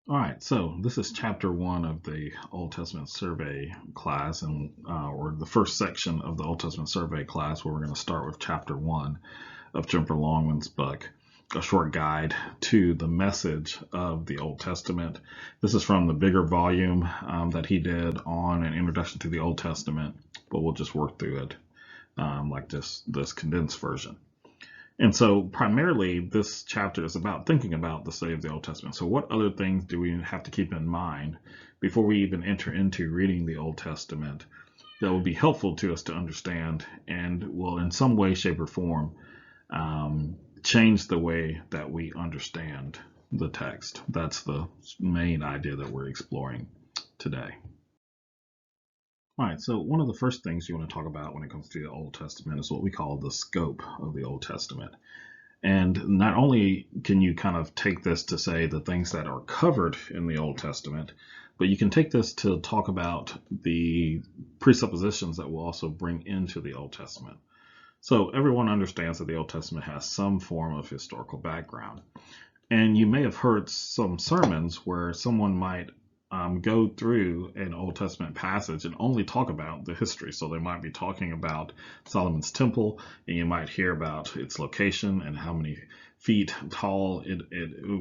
All right, so this is chapter one of the Old Testament survey class, and or the first section of the Old Testament survey class, where we're going to start with chapter one of Jennifer Longman's book, A Short Guide to the Message of the Old Testament. This is from the bigger volume that he did on an introduction to the Old Testament, but we'll just work through it like this condensed version. And so, primarily, this chapter is about thinking about the study of the Old Testament. So, what other things do we have to keep in mind before we even enter into reading the Old Testament that will be helpful to us to understand and will, in some way, shape, or form, change the way that we understand the text? That's the main idea that we're exploring today. All right, so one of the first things you want to talk about when it comes to the Old Testament is what we call the scope of the Old Testament. And not only can you kind of take this to say the things that are covered in the Old Testament, but you can take this to talk about the presuppositions that we'll also bring into the Old Testament. So everyone understands that the Old Testament has some form of historical background. And you may have heard some sermons where someone might go through an Old Testament passage and only talk about the history. So they might be talking about Solomon's temple, and you might hear about its location and how many feet tall it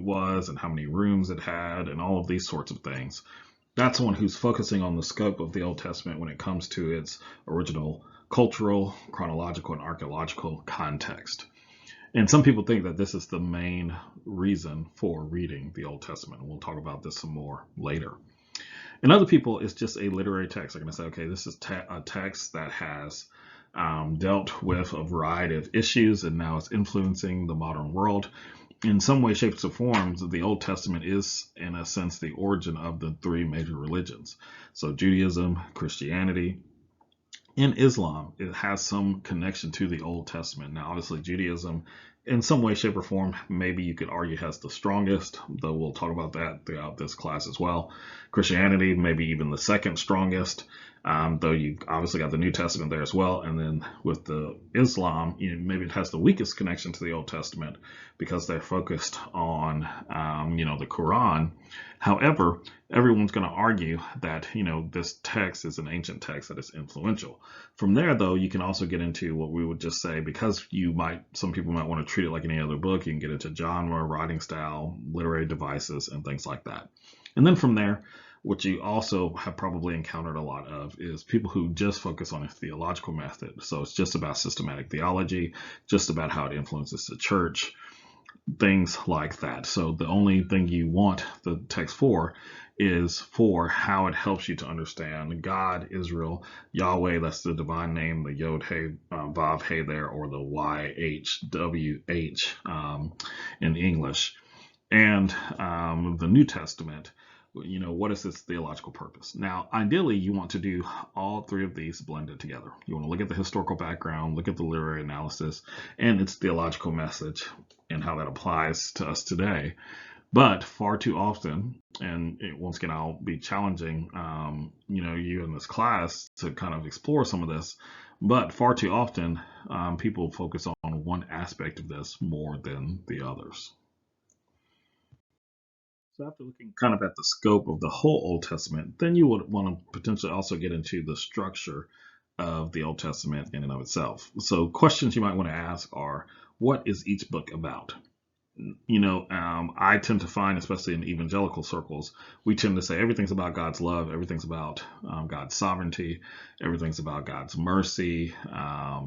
was, and how many rooms it had, and all of these sorts of things. That's someone who's focusing on the scope of the Old Testament when it comes to its original cultural, chronological, and archaeological context. And some people think that this is the main reason for reading the Old Testament. We'll talk about this some more later. And other people, it's just a literary text. They're going to say, okay, this is a text that has dealt with a variety of issues and now it's influencing the modern world. In some way, shapes, or forms, the Old Testament is, in a sense, the origin of the three major religions. So Judaism, Christianity, in Islam, it has some connection to the Old Testament. Now, obviously, Judaism, in some way, shape, or form, maybe you could argue has the strongest, though we'll talk about that throughout this class as well. Christianity, maybe even the second strongest, though you obviously got the New Testament there as well. And then with the Islam, maybe it has the weakest connection to the Old Testament because they're focused on, the Quran. However, everyone's going to argue that this text is an ancient text that is influential. From there, though, you can also get into what we would just say, because some people might want to treat it like any other book. You can get into genre, writing style, literary devices, and things like that. And then from there, what you also have probably encountered a lot of is people who just focus on a theological method. So it's just about systematic theology, just about how it influences the church, things like that. So the only thing you want the text for is for how it helps you to understand God, Israel, Yahweh, that's the divine name, the Yod He, Vav He there, or the YHWH in English, and the New Testament. What is its theological purpose? Now, ideally, you want to do all three of these blended together. You want to look at the historical background, look at the literary analysis, and its theological message and how that applies to us today. But far too often, and once again, I'll be challenging, you in this class to kind of explore some of this. But far too often, people focus on one aspect of this more than the others. So after looking kind of at the scope of the whole Old Testament, then you would want to potentially also get into the structure of the Old Testament in and of itself. So questions you might want to ask are, what is each book about? I tend to find, especially in evangelical circles, we tend to say everything's about God's love, everything's about God's sovereignty, everything's about God's mercy,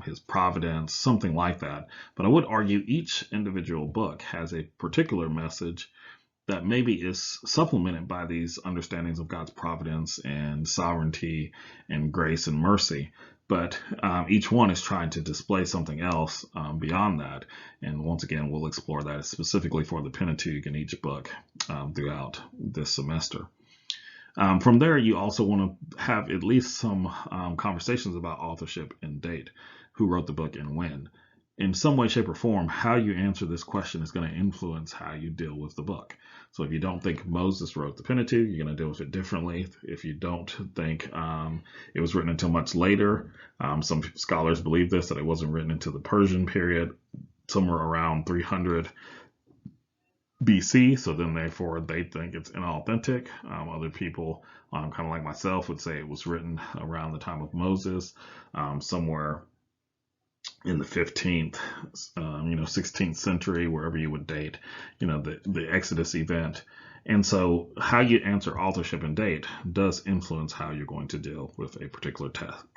His providence, something like that. But I would argue each individual book has a particular message that maybe is supplemented by these understandings of God's providence and sovereignty and grace and mercy. But each one is trying to display something else beyond that. And once again, we'll explore that specifically for the Pentateuch in each book throughout this semester. From there, you also want to have at least some conversations about authorship and date, who wrote the book and when. In some way, shape, or form, how you answer this question is going to influence how you deal with the book. So if you don't think Moses wrote the Pentateuch, you're going to deal with it differently. If you don't think it was written until much later, some scholars believe this, that it wasn't written until the Persian period, somewhere around 300 BC, so then therefore they think it's inauthentic. Other people, kind of like myself, would say it was written around the time of Moses, somewhere in the 15th, 16th century, wherever you would date, the Exodus event. And so how you answer authorship and date does influence how you're going to deal with a particular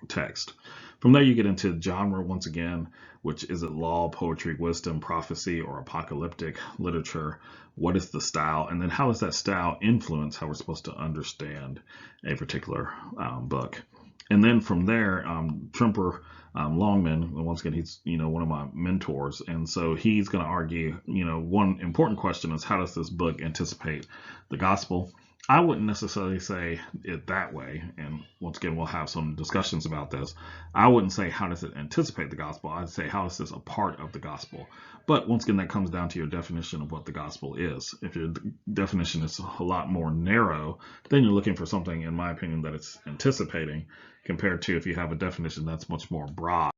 text. From there, you get into genre once again, which is it law, poetry, wisdom, prophecy, or apocalyptic literature? What is the style? And then how does that style influence how we're supposed to understand a particular book? And then from there, Tremper Longman, once again, he's one of my mentors, and so he's going to argue. One important question is how does this book anticipate the gospel? I wouldn't necessarily say it that way, and once again, we'll have some discussions about this. I wouldn't say how does it anticipate the gospel. I'd say how is this a part of the gospel. But once again, that comes down to your definition of what the gospel is. If your definition is a lot more narrow, then you're looking for something, in my opinion, that it's anticipating, compared to if you have a definition that's much more broad.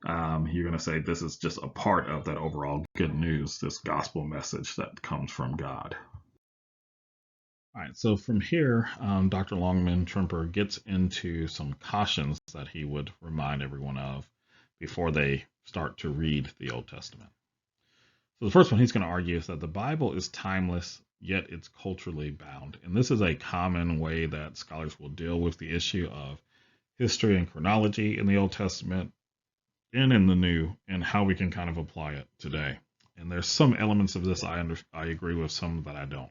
You're going to say this is just a part of that overall good news, this gospel message that comes from God. All right, so from here, Dr. Longman Tremper gets into some cautions that he would remind everyone of before they start to read the Old Testament. So the first one he's going to argue is that the Bible is timeless, yet it's culturally bound. And this is a common way that scholars will deal with the issue of history and chronology in the Old Testament and in the New, and how we can kind of apply it today. And there's some elements of this I agree with, some that I don't.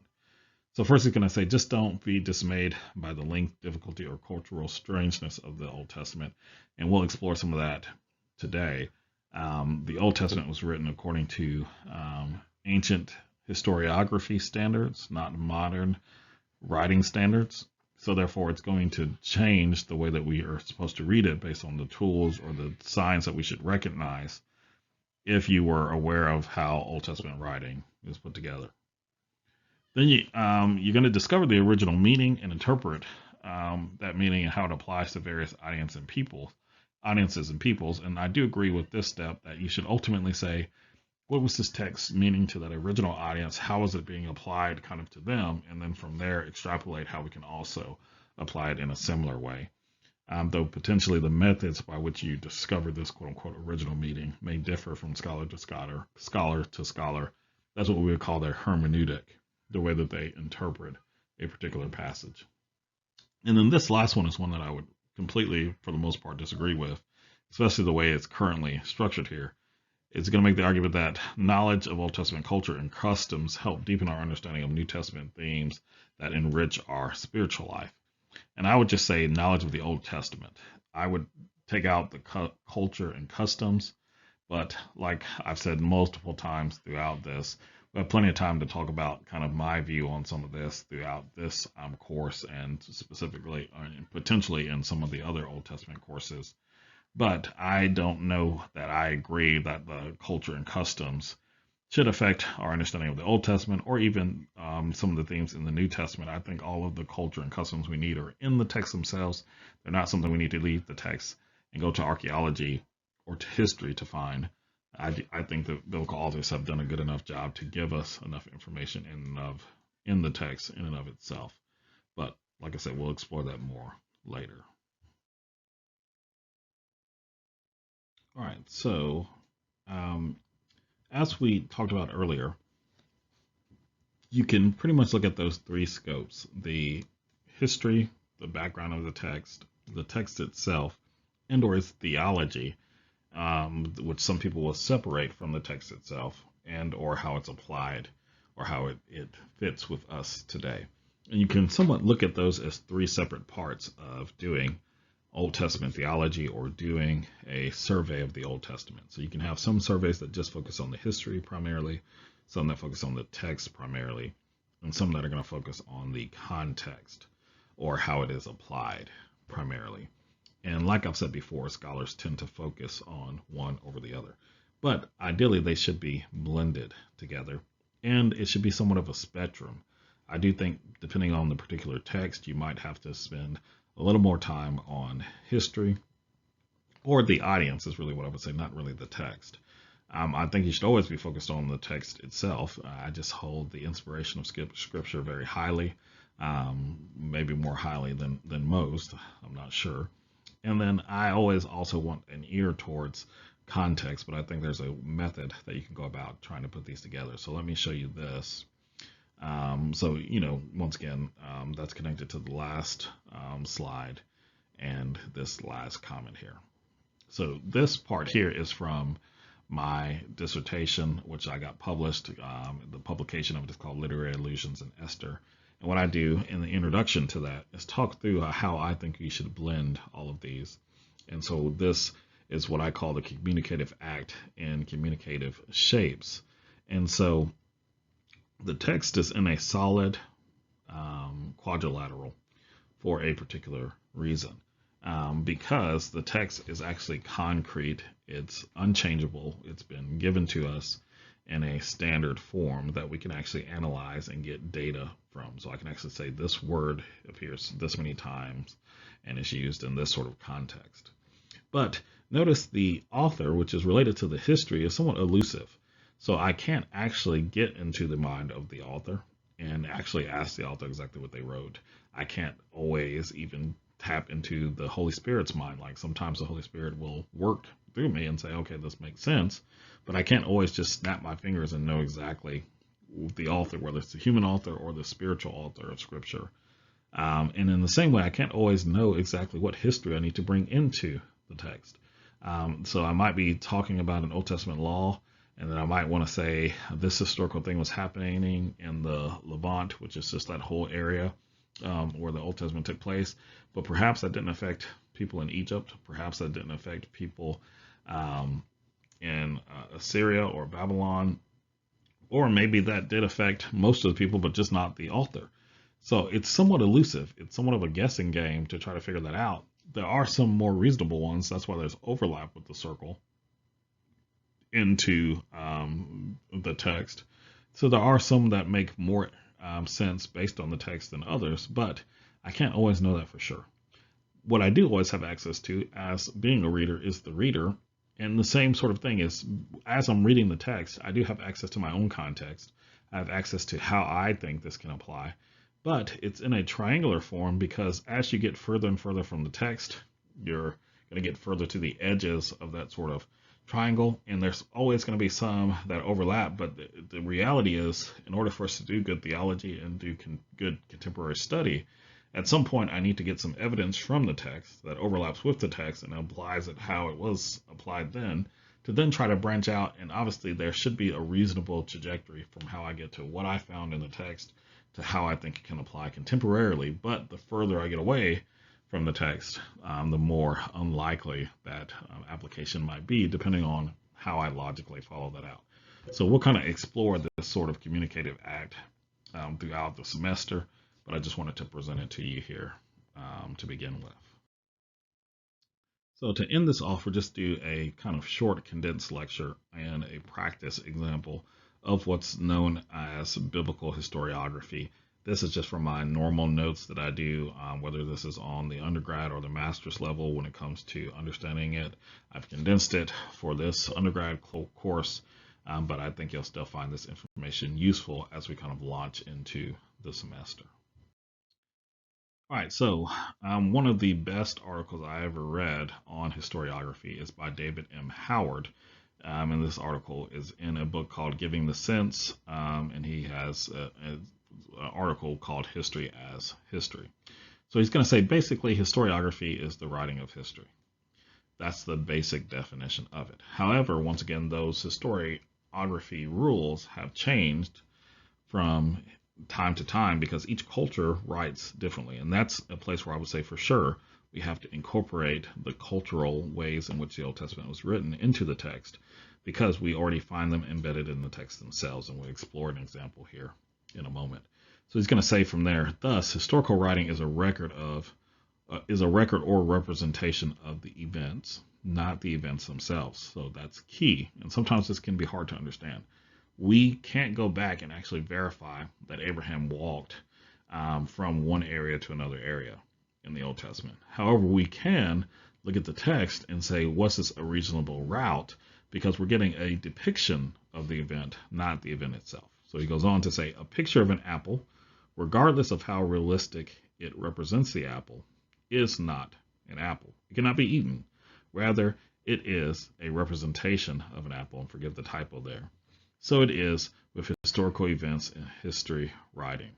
So first he's going to say, just don't be dismayed by the length, difficulty, or cultural strangeness of the Old Testament. And we'll explore some of that today. The Old Testament was written according to ancient historiography standards, not modern writing standards. So therefore, it's going to change the way that we are supposed to read it based on the tools or the signs that we should recognize if you were aware of how Old Testament writing is put together. Then you're going to discover the original meaning and interpret that meaning and how it applies to various audiences and peoples. And I do agree with this step that you should ultimately say, what was this text meaning to that original audience? How is it being applied kind of to them? And then from there, extrapolate how we can also apply it in a similar way. Though potentially the methods by which you discover this quote unquote original meaning may differ from scholar to scholar. That's what we would call their hermeneutic, the way that they interpret a particular passage. And then this last one is one that I would completely, for the most part, disagree with, especially the way it's currently structured here. It's going to make the argument that knowledge of Old Testament culture and customs help deepen our understanding of New Testament themes that enrich our spiritual life. And I would just say knowledge of the Old Testament. I would take out the culture and customs, but like I've said multiple times throughout this, we have plenty of time to talk about kind of my view on some of this throughout this course, and specifically potentially in some of the other Old Testament courses. But I don't know that I agree that the culture and customs should affect our understanding of the Old Testament or even some of the themes in the New Testament. I think all of the culture and customs we need are in the text themselves. They're not something we need to leave the text and go to archaeology or to history to find. I think that biblical authors have done a good enough job to give us enough information in the text in and of itself. But like I said, we'll explore that more later. All right, so as we talked about earlier, you can pretty much look at those three scopes: the history, the background of the text itself, and or its theology, which some people will separate from the text itself, and or how it's applied or how it fits with us today. And you can somewhat look at those as three separate parts of doing Old Testament theology or doing a survey of the Old Testament. So you can have some surveys that just focus on the history primarily, some that focus on the text primarily, and some that are going to focus on the context or how it is applied primarily. And like I've said before, scholars tend to focus on one over the other. But ideally, they should be blended together, and it should be somewhat of a spectrum. I do think, depending on the particular text, you might have to spend a little more time on history, or the audience is really what I would say, not really the text. I think you should always be focused on the text itself. I just hold the inspiration of Scripture very highly, maybe more highly than most. I'm not sure. And then I always also want an ear towards context, but I think there's a method that you can go about trying to put these together. So let me show you this. So, once again, that's connected to the last slide and this last comment here. So this part here is from my dissertation, which I got published. The publication of it is called Literary Allusions in Esther. And what I do in the introduction to that is talk through how I think you should blend all of these. And so this is what I call the communicative act in communicative shapes. And so the text is in a solid quadrilateral for a particular reason. Because the text is actually concrete, it's unchangeable, it's been given to us in a standard form that we can actually analyze and get data from. So I can actually say this word appears this many times and is used in this sort of context. But notice the author, which is related to the history, is somewhat elusive. So I can't actually get into the mind of the author and actually ask the author exactly what they wrote. I can't always even tap into the Holy Spirit's mind. Like sometimes the Holy Spirit will work through me and say, okay, this makes sense, but I can't always just snap my fingers and know exactly the author, whether it's the human author or the spiritual author of Scripture. And in the same way, I can't always know exactly what history I need to bring into the text. So I might be talking about an Old Testament law, and then I might want to say this historical thing was happening in the Levant, which is just that whole area where the Old Testament took place. But perhaps that didn't affect people in Egypt. Perhaps that didn't affect people in Assyria or Babylon. Or maybe that did affect most of the people, but just not the author. So it's somewhat elusive. It's somewhat of a guessing game to try to figure that out. There are some more reasonable ones. That's why there's overlap with the circle into the text. So there are some that make more sense based on the text than others, but I can't always know that for sure. What I do always have access to as being a reader is the reader. And the same sort of thing is, as I'm reading the text, I do have access to my own context. I have access to how I think this can apply. But it's in a triangular form because as you get further and further from the text, you're going to get further to the edges of that sort of triangle. And there's always going to be some that overlap. But the reality is, in order for us to do good theology and do good contemporary study, at some point, I need to get some evidence from the text that overlaps with the text and applies it how it was applied then, to then try to branch out. And obviously, there should be a reasonable trajectory from how I get to what I found in the text to how I think it can apply contemporarily. But the further I get away from the text, the more unlikely that application might be, depending on how I logically follow that out. So we'll kind of explore this sort of communicative act throughout the semester. But I just wanted to present it to you here to begin with. So to end this off, we'll just do a kind of short condensed lecture and a practice example of what's known as biblical historiography. This is just from my normal notes that I do, whether this is on the undergrad or the master's level when it comes to understanding it. I've condensed it for this undergrad course, but I think you'll still find this information useful as we kind of launch into the semester. All right, so one of the best articles I ever read on historiography is by David M. Howard. And this article is in a book called Giving the Sense, and he has an article called History as History. So he's going to say basically historiography is the writing of history. That's the basic definition of it. However, once again, those historiography rules have changed from time to time because each culture writes differently. And that's a place where I would say for sure we have to incorporate the cultural ways in which the Old Testament was written into the text because we already find them embedded in the text themselves. And we'll explore an example here in a moment. So he's going to say from there, thus, historical writing is a record or representation of the events, not the events themselves. So that's key. And sometimes this can be hard to understand. We can't go back and actually verify that Abraham walked from one area to another area in the Old Testament. However, we can look at the text and say, was this a reasonable route because we're getting a depiction of the event, not the event itself. So he goes on to say, a picture of an apple, regardless of how realistic it represents the apple, is not an apple. It cannot be eaten. Rather, it is a representation of an apple, and forgive the typo there. So it is with historical events in history writing.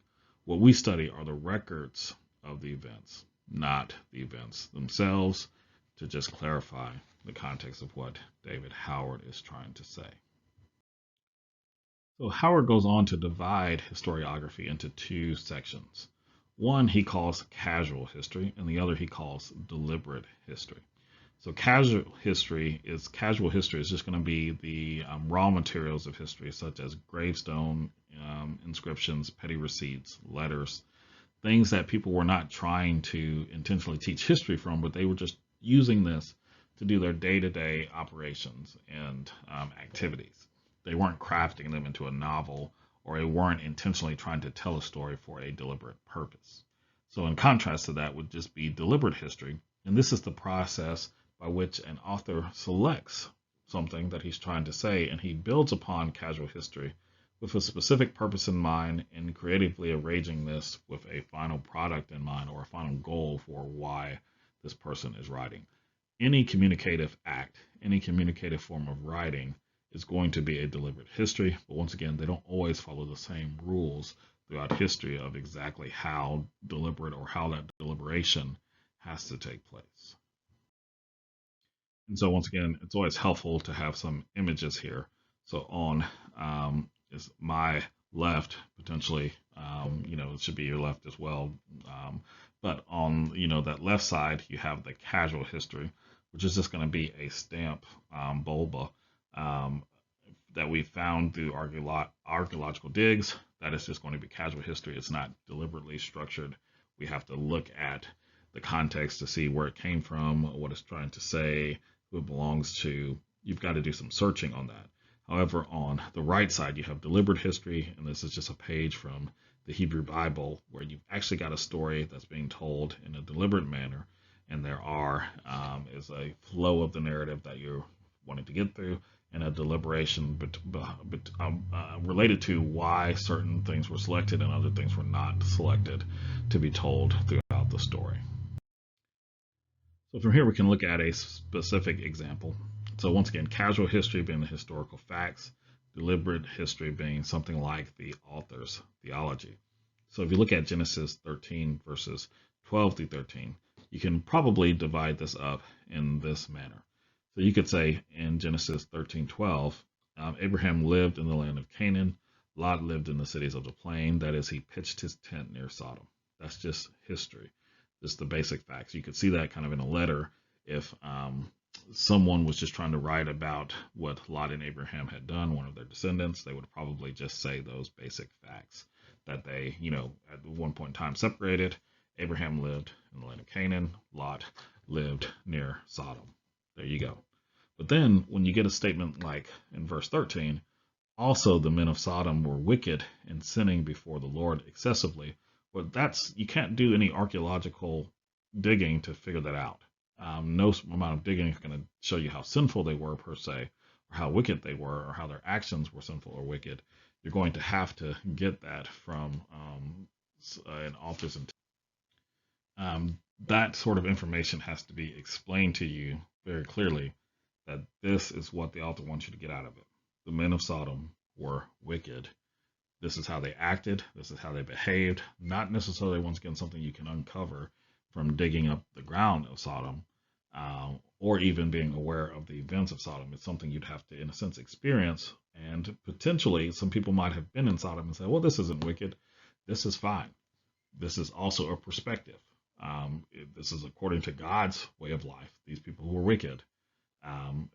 What we study are the records of the events, not the events themselves, to just clarify the context of what David Howard is trying to say. So Howard goes on to divide historiography into two sections. One he calls casual history, and the other he calls deliberate history. So casual history is just going to be the raw materials of history, such as gravestone inscriptions, petty receipts, letters, things that people were not trying to intentionally teach history from, but they were just using this to do their day-to-day operations and activities. They weren't crafting them into a novel, or they weren't intentionally trying to tell a story for a deliberate purpose. So in contrast to that would just be deliberate history, and this is the process by which an author selects something that he's trying to say, and he builds upon casual history with a specific purpose in mind and creatively arranging this with a final product in mind or a final goal for why this person is writing. Any communicative act, any communicative form of writing is going to be a deliberate history, but once again, they don't always follow the same rules throughout history of exactly how deliberate or how that deliberation has to take place. And so once again, it's always helpful to have some images here. So on is my left, potentially, it should be your left as well. But on, that left side, you have the casual history, which is just going to be a stamp bulba that we found through archaeological digs. That is just going to be casual history. It's not deliberately structured. We have to look at the context to see where it came from, what it's trying to say, who it belongs to. You've got to do some searching on that. However, on the right side, you have deliberate history, and this is just a page from the Hebrew Bible where you've actually got a story that's being told in a deliberate manner, and there is a flow of the narrative that you're wanting to get through, and a deliberation related to why certain things were selected and other things were not selected to be told throughout the story. So from here we can look at a specific example. So once again, casual history being the historical facts, deliberate history being something like the author's theology. So if you look at Genesis 13 verses 12 through 13, you can probably divide this up in this manner. So you could say in Genesis 13:12, Abraham lived in the land of Canaan. Lot lived in the cities of the plain. That is, he pitched his tent near Sodom. That's just history. Just the basic facts. You could see that kind of in a letter if someone was just trying to write about what Lot and Abraham had done, one of their descendants, they would probably just say those basic facts that they, at one point in time separated. Abraham lived in the land of Canaan. Lot lived near Sodom. There you go. But then when you get a statement like in verse 13, also the men of Sodom were wicked and sinning before the Lord excessively. Well, you can't do any archaeological digging to figure that out. No amount of digging is going to show you how sinful they were per se, or how wicked they were, or how their actions were sinful or wicked. You're going to have to get that from an author's intent. That sort of information has to be explained to you very clearly, that this is what the author wants you to get out of it. The men of Sodom were wicked. This is how they acted. This is how they behaved. Not necessarily, once again, something you can uncover from digging up the ground of Sodom, or even being aware of the events of Sodom. It's something you'd have to, in a sense, experience. And potentially, some people might have been in Sodom and say, well, this isn't wicked. This is fine. This is also a perspective. This is according to God's way of life. These people who were wicked,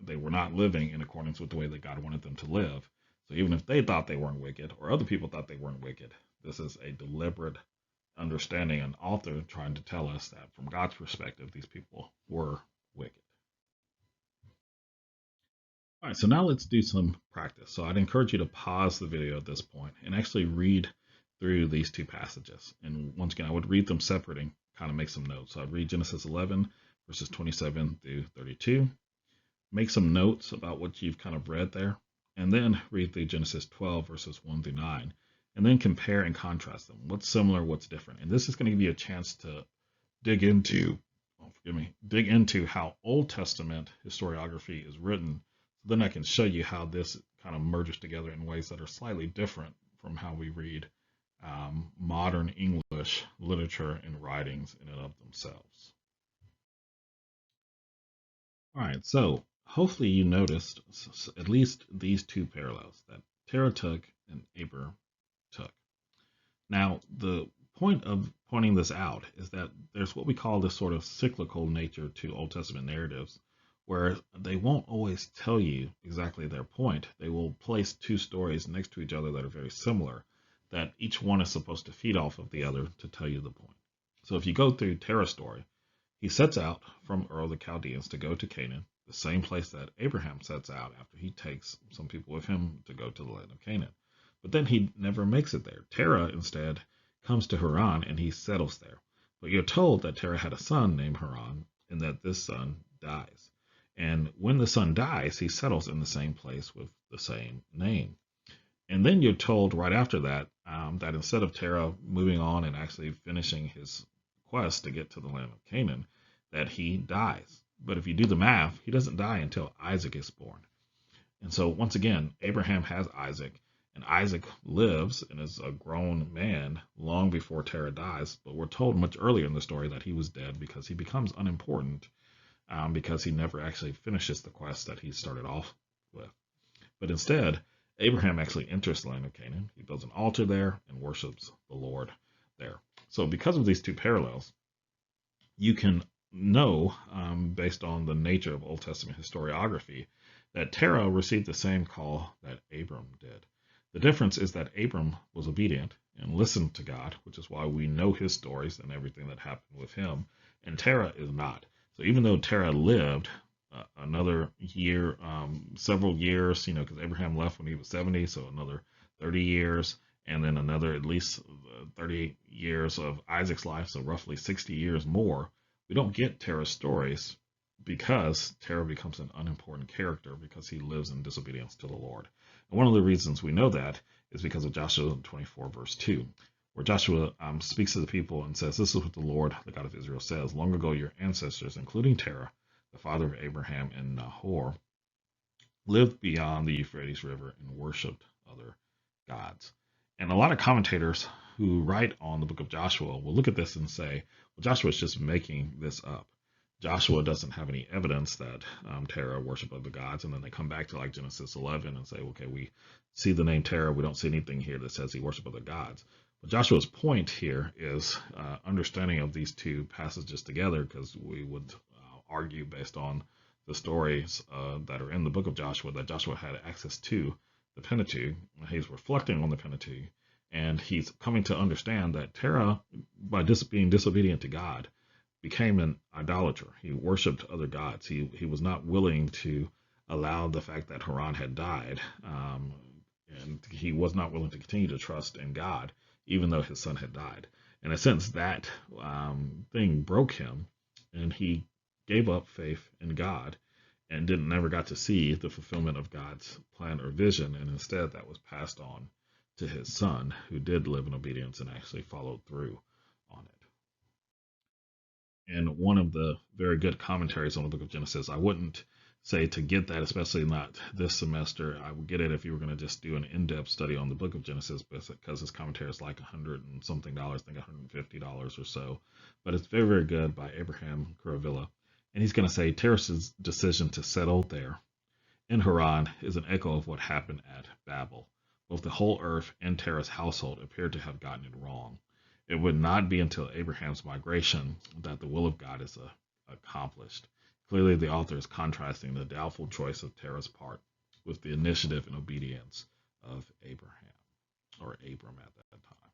they were not living in accordance with the way that God wanted them to live. So even if they thought they weren't wicked, or other people thought they weren't wicked, this is a deliberate understanding, an author trying to tell us that from God's perspective, these people were wicked. All right, so now let's do some practice. So I'd encourage you to pause the video at this point and actually read through these two passages. And once again, I would read them separate and kind of make some notes. So I'd read Genesis 11, verses 27 through 32. make some notes about what you've kind of read there, and then read through Genesis 12, verses 1 through 9, and then compare and contrast them. What's similar, what's different. And this is going to give you a chance to dig into, dig into how Old Testament historiography is written. Then I can show you how this kind of merges together in ways that are slightly different from how we read modern English literature and writings in and of themselves. All right, so hopefully you noticed at least these two parallels that Terah took and Abram took. Now, the point of pointing this out is that there's what we call this sort of cyclical nature to Old Testament narratives, where they won't always tell you exactly their point. They will place two stories next to each other that are very similar, that each one is supposed to feed off of the other to tell you the point. So if you go through Terah's story, he sets out from Ur of the Chaldeans to go to Canaan, the same place that Abraham sets out after he takes some people with him to go to the land of Canaan. But then he never makes it there. Terah instead comes to Haran and he settles there. But you're told that Terah had a son named Haran and that this son dies. And when the son dies, he settles in the same place with the same name. And then you're told right after that that instead of Terah moving on and actually finishing his quest to get to the land of Canaan, that he dies. But if you do the math, he doesn't die until Isaac is born. And so once again, Abraham has Isaac, and Isaac lives and is a grown man long before Terah dies. But we're told much earlier in the story that he was dead because he becomes unimportant because he never actually finishes the quest that he started off with. But instead, Abraham actually enters the land of Canaan. He builds an altar there and worships the Lord there. So because of these two parallels, you can know, based on the nature of Old Testament historiography, that Terah received the same call that Abram did. The difference is that Abram was obedient and listened to God, which is why we know his stories and everything that happened with him, and Terah is not. So even though Terah lived another year, several years, because Abraham left when he was 70, so another 30 years, and then another at least 30 years of Isaac's life, so roughly 60 years more. We don't get Terah's stories because Terah becomes an unimportant character because he lives in disobedience to the Lord. And one of the reasons we know that is because of Joshua 24, verse 2, where Joshua speaks to the people and says, "This is what the Lord, the God of Israel, says. Long ago, your ancestors, including Terah, the father of Abraham and Nahor, lived beyond the Euphrates River and worshipped other gods." And a lot of commentators who write on the book of Joshua will look at this and say, well, Joshua is just making this up. Joshua doesn't have any evidence that Terah worshiped other gods. And then they come back to like Genesis 11 and say, okay, we see the name Terah. We don't see anything here that says he worshiped other gods. But Joshua's point here is understanding of these two passages together, because we would argue based on the stories that are in the book of Joshua that Joshua had access to the Pentateuch. He's reflecting on the Pentateuch, and he's coming to understand that Terah, by being disobedient to God, became an idolater. He worshipped other gods. He was not willing to allow the fact that Haran had died, and he was not willing to continue to trust in God, even though his son had died. In a sense, that thing broke him, and he gave up faith in God and never got to see the fulfillment of God's plan or vision, and instead that was passed on to his son, who did live in obedience and actually followed through on it. And one of the very good commentaries on the book of Genesis, I wouldn't say to get that, especially not this semester. I would get it if you were going to just do an in-depth study on the book of Genesis, because his commentary is like $100 and something, I think $150 or so. But it's very, very good, by Abraham Kuravilla. And he's going to say Terah's decision to settle there in Haran is an echo of what happened at Babel. Both the whole earth and Terah's household appeared to have gotten it wrong. It would not be until Abraham's migration that the will of God is accomplished. Clearly, the author is contrasting the doubtful choice of Terah's part with the initiative and obedience of Abraham, or Abram at that time.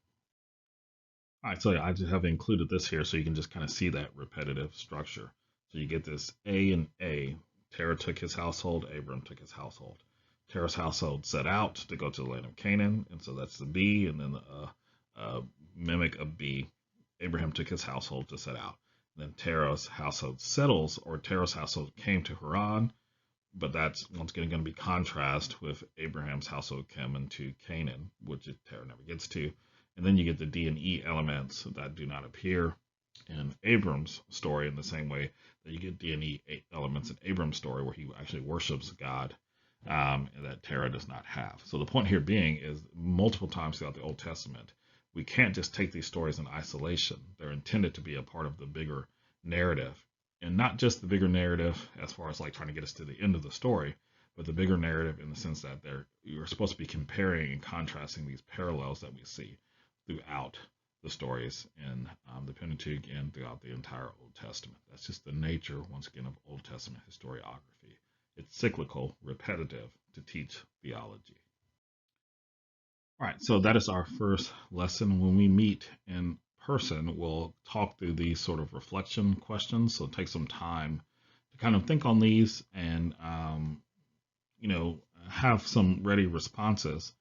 All right, so I just have included this here so you can just kind of see that repetitive structure. So you get this A and A. Terah took his household, Abram took his household. Terah's household set out to go to the land of Canaan, and so that's the B, and then the mimic of B. Abraham took his household to set out. And then Terah's household settles, or Terah's household came to Haran. but that's once again going to be contrast with Abraham's household coming to Canaan, which Terah never gets to. And then you get the D and E elements that do not appear in Abram's story in the same way that you get D and E elements in Abram's story where he actually worships God, that Terah does not have. So the point here being is multiple times throughout the Old Testament, we can't just take these stories in isolation. They're intended to be a part of the bigger narrative, and not just the bigger narrative as far as like trying to get us to the end of the story, but the bigger narrative in the sense that you're supposed to be comparing and contrasting these parallels that we see throughout the stories in the Pentateuch and throughout the entire Old Testament. That's just the nature, once again, of Old Testament historiography. It's cyclical, repetitive to teach theology. All right, so that is our first lesson. When we meet in person, we'll talk through these sort of reflection questions. So take some time to kind of think on these and, have some ready responses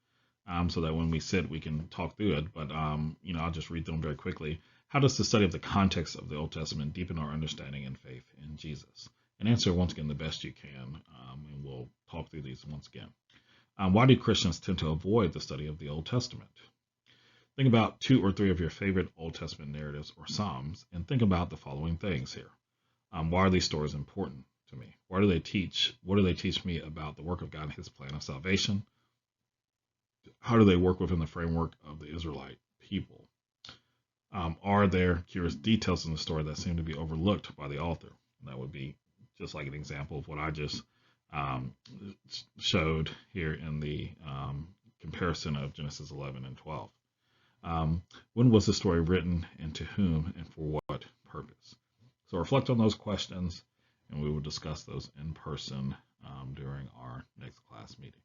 so that when we sit, we can talk through it. But, I'll just read them very quickly. How does the study of the context of the Old Testament deepen our understanding and faith in Jesus? And answer once again the best you can, and we'll talk through these once again. Why do Christians tend to avoid the study of the Old Testament? Think about 2 or 3 of your favorite Old Testament narratives or Psalms, and think about the following things here. Why are these stories important to me? What do they teach me about the work of God and his plan of salvation? How do they work within the framework of the Israelite people? Are there curious details in the story that seem to be overlooked by the author? And that would be just like an example of what I just showed here in the comparison of Genesis 11 and 12. When was the story written, and to whom, and for what purpose? So reflect on those questions, and we will discuss those in person during our next class meeting.